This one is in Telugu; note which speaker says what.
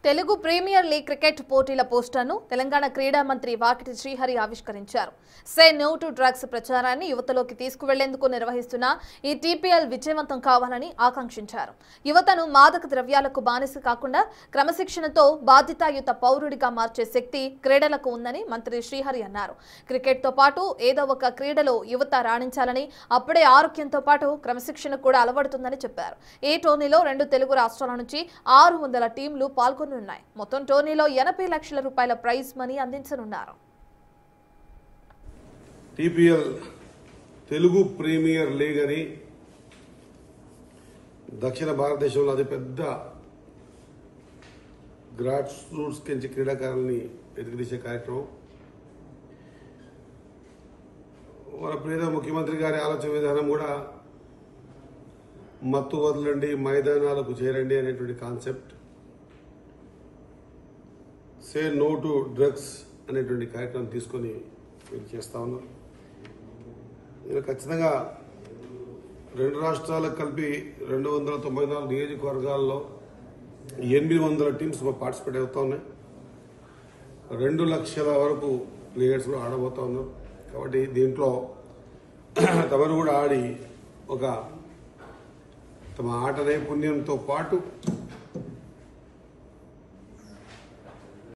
Speaker 1: తెలుగు ప్రీమియర్ లీగ్ క్రికెట్ పోటీల పోస్టర్ను తెలంగాణ క్రీడా మంత్రి వాకిటి శ్రీహరి ఆవిష్కరించారు. సే నో టు డ్రగ్స్ ప్రచారాన్ని యువతలోకి తీసుకువెళ్లేందుకు నిర్వహిస్తున్న ఈ టీపీఎల్ విజయవంతం కావాలని ఆకాంక్షించారు. యువతను మాదక ద్రవ్యాలకు బానిస కాకుండా క్రమశిక్షణతో బాధ్యతాయుత పౌరుడిగా మార్చే శక్తి క్రీడలకు ఉందని మంత్రి శ్రీహరి అన్నారు. క్రికెట్తో పాటు ఏదో ఒక క్రీడలో యువత రాణించాలని, అప్పుడే ఆరోగ్యంతో పాటు క్రమశిక్షణ కూడా అలవడుతుందని చెప్పారు. ఈ టోర్నీలో 2 తెలుగు రాష్ట్రాల నుంచి 600 టీంలు పాల్గొన్నారు. మొత్తం టోర్నీలో 80 లక్షల రూపాయల ప్రైజ్ మనీ అందించనున్నారు.
Speaker 2: టీపీఎల్ తెలుగు ప్రీమియర్ లీగ్ అని దక్షిణ భారతదేశంలో అతిపెద్ద గ్రాస్ రూట్స్ కించి క్రీడాకారుల్ని ఎదుగుదీసే కార్యక్రమం. మన ప్రియత ముఖ్యమంత్రి గారి ఆలోచన విధానం కూడా మత్తు వదలండి, మైదానాలకు చేరండి అనేటువంటి concept. Say no to drugs అనేటువంటి కార్యక్రమం తీసుకొని మీరు చేస్తా ఉన్నారు. నేను ఖచ్చితంగా 2 రాష్ట్రాలకు కలిపి 294 నియోజకవర్గాల్లో 800 టీమ్స్ పార్టిసిపేట్ అవుతా ఉన్నాయి. 2 లక్షల వరకు ప్లేయర్స్ కూడా ఆడబోతా ఉన్నారు. కాబట్టి దీంట్లో తమరు కూడా ఆడి ఒక తమ ఆట నైపుణ్యంతో పాటు